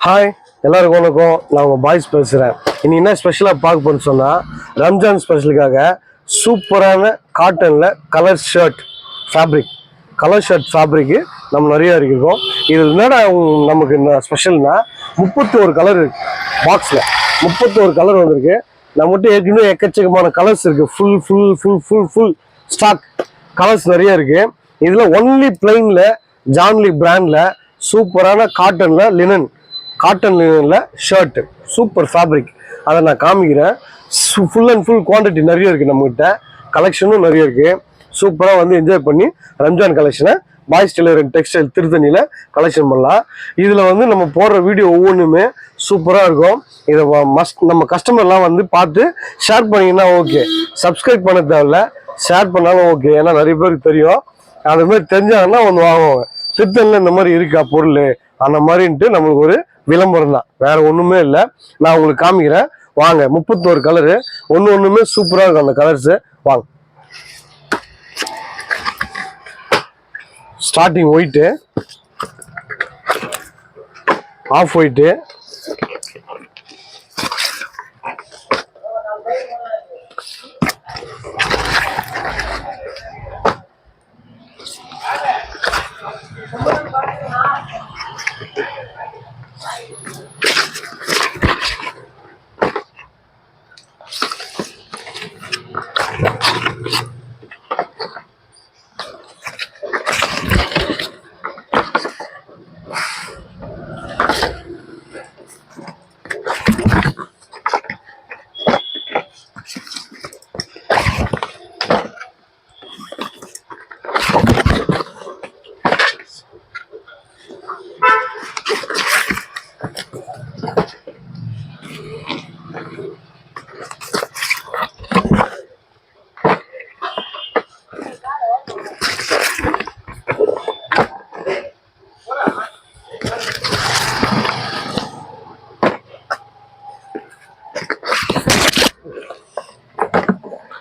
Hi எல்லாருக்கும் வணக்கம். நான் உங்கள் பாய்ஸ் பேசுகிறேன். இன்னைக்கு என்ன ஸ்பெஷலாக பார்க்க போன்னு சொன்னால், ரம்ஜான் ஸ்பெஷலுக்காக சூப்பரான காட்டனில் கலர் ஷர்ட் ஃபேப்ரிக்கு நம்ம நிறையா இருக்கோம். இது என்னடா நமக்கு என்ன ஸ்பெஷல்னா 31 கலர் இருக்குது. பாக்ஸில் 31 கலர் வந்திருக்கு. நம்மகிட்ட ஏற்கனவே எக்கச்சக்கமான கலர்ஸ் இருக்குது. ஃபுல் ஸ்டாக் கலர்ஸ் நிறைய இருக்குது. இதில் ஒன்லி பிளைனில் ஜான்லி பிராண்டில் சூப்பரான காட்டனில் ஷர்ட்டு, சூப்பர் ஃபேப்ரிக். அதை நான் காமிக்கிறேன். ஃபுல் அண்ட் ஃபுல் குவான்டிட்டி நிறைய இருக்குது. நம்மகிட்ட கலெக்ஷனும் நிறைய இருக்குது. சூப்பராக வந்து என்ஜாய் பண்ணி ரம்ஜான் கலெக்ஷனை பாய்ஸ் டெய்லர் அண்ட் டெக்ஸ்டைல் திருத்தணியில் கலெக்ஷன் பண்ணலாம். இதில் வந்து நம்ம போடுற வீடியோ ஒவ்வொன்றுமே சூப்பராக இருக்கும். இதை நம்ம கஸ்டமர்லாம் வந்து பார்த்து ஷேர் பண்ணிங்கன்னா ஓகே, சப்ஸ்கிரைப் பண்ண தேவையில்ல, ஷேர் பண்ணாலும் ஓகே. ஏன்னா நிறைய பேருக்கு தெரியும். அது மாதிரி தெரிஞ்சாங்கன்னா வந்து வாங்குவாங்க. திருத்தணியில் இந்த மாதிரி இருக்கா பொருள் அந்த மாதிரின்ட்டு நம்மளுக்கு ஒரு விளம்பரம் தான், வேற ஒண்ணுமே இல்லை. நான் உங்களுக்கு காமிக்கிறேன் வாங்க. 31 கலரு, ஒண்ணுமே சூப்பரா இருக்கும் அந்த கலர்ஸ். வாங்க. ஸ்டார்டிங் ஒயிட்டு, ஆஃப் ஒயிட்டு,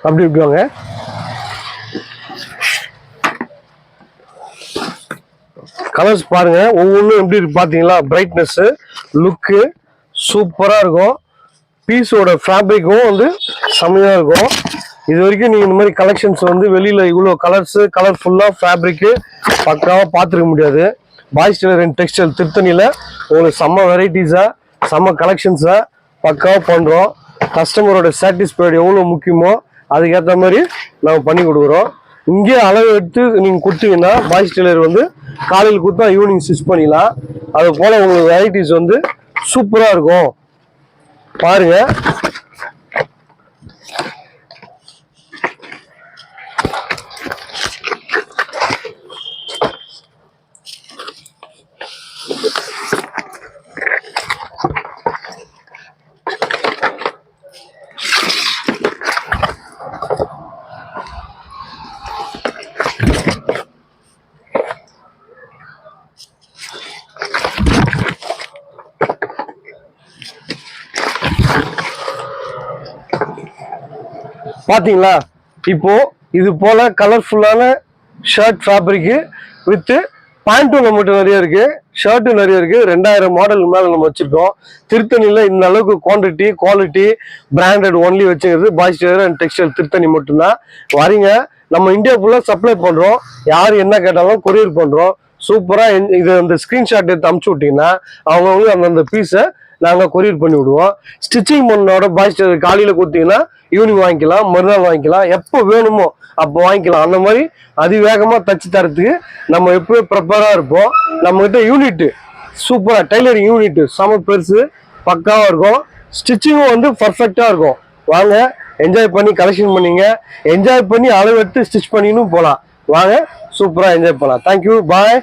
அப்படி விட்டுவாங்க. கலர்ஸ் பாருங்க, ஒவ்வொன்றும் எப்படி இருக்கு பாத்தீங்களா? பிரைட்னஸ், லுக்கு சூப்பரா இருக்கும். பீஸோட ஃபேப்ரிக்கும் வந்து செம்மையா இருக்கும். இது வரைக்கும் நீங்க இந்த மாதிரி கலெக்ஷன்ஸ் வந்து வெளியில இவ்வளோ கலர்ஃபுல்லா ஃபேப்ரிக்கு பக்காவா பார்த்துருக்க முடியாது. பாய்ஸ் டெய்லர் அண்ட் டெக்ஸ்டைல் திருத்தணியில உங்களுக்கு செம்ம வெரைட்டிஸா, செம்ம கலெக்ஷன்ஸா பக்காவா பண்றோம். கஸ்டமரோட சாட்டிஸ்ஃபைடு எவ்வளோ முக்கியமோ அதுக்கேற்ற மாதிரி நம்ம பண்ணி கொடுக்குறோம். இங்கே அளவு எடுத்து நீங்கள் கொடுத்தீங்கன்னா பாய்ஸ் டெய்லர் வந்து காலையில் கொடுத்தா ஈவினிங் ஸ்டிச் பண்ணிடலாம். அது போல் உங்களுக்கு வெரைட்டிஸ் வந்து சூப்பராக இருக்கும். பாருங்க, பாத்தீங்களா? இப்போ இது போல கலர்ஃபுல்லான ஷர்ட் ஃபேப்ரிக்கு வித் பேண்ட்டும் நம்மகிட்ட நிறைய இருக்கு, ஷர்ட்டும் நிறைய இருக்கு. 2000 மாடல் மேல நம்ம வச்சிருக்கோம். திருத்தணியில இந்த அளவுக்கு குவாலிட்டி பிராண்டட் ஒன்லி வச்சுக்கிறது boys tailor and textile Tiruttani மட்டும்தான். வரீங்க, நம்ம இந்தியா ஃபுல்லா சப்ளை பண்றோம். யாரு என்ன கேட்டாலும் கொரியர் பண்றோம். சூப்பரா இது அந்த ஸ்கிரீன்ஷாட் எடுத்து அமுச்சு விட்டீங்கன்னா அவங்க அந்தந்த பீஸை நாங்கள் கொரியர் பண்ணி விடுவோம். ஸ்டிச்சிங் பண்ணோட பாய்ஸ் டெய்லர் காலையில் கொடுத்தீங்கன்னா ஈவினிங் வாங்கிக்கலாம், மறுநாள் வாங்கிக்கலாம், எப்போ வேணுமோ அப்போ வாங்கிக்கலாம். அந்த மாதிரி அதிவேகமாக தச்சு தரத்துக்கு நம்ம எப்போயும் ப்ரிப்பேராக இருப்போம். நம்மகிட்ட யூனிட்டு சூப்பராக டைலரிங் யூனிட்டு செம பெருசு பக்காவாக இருக்கும். ஸ்டிச்சிங்கும் வந்து பர்ஃபெக்டாக இருக்கும். வாங்க, என்ஜாய் பண்ணி கலெக்ஷன் பண்ணிங்க, என்ஜாய் பண்ணி அளவு எடுத்து ஸ்டிச் பண்ணின்னு போகலாம். வாங்க, சூப்பராக என்ஜாய் பண்ணலாம். தேங்க்யூ, பாய்.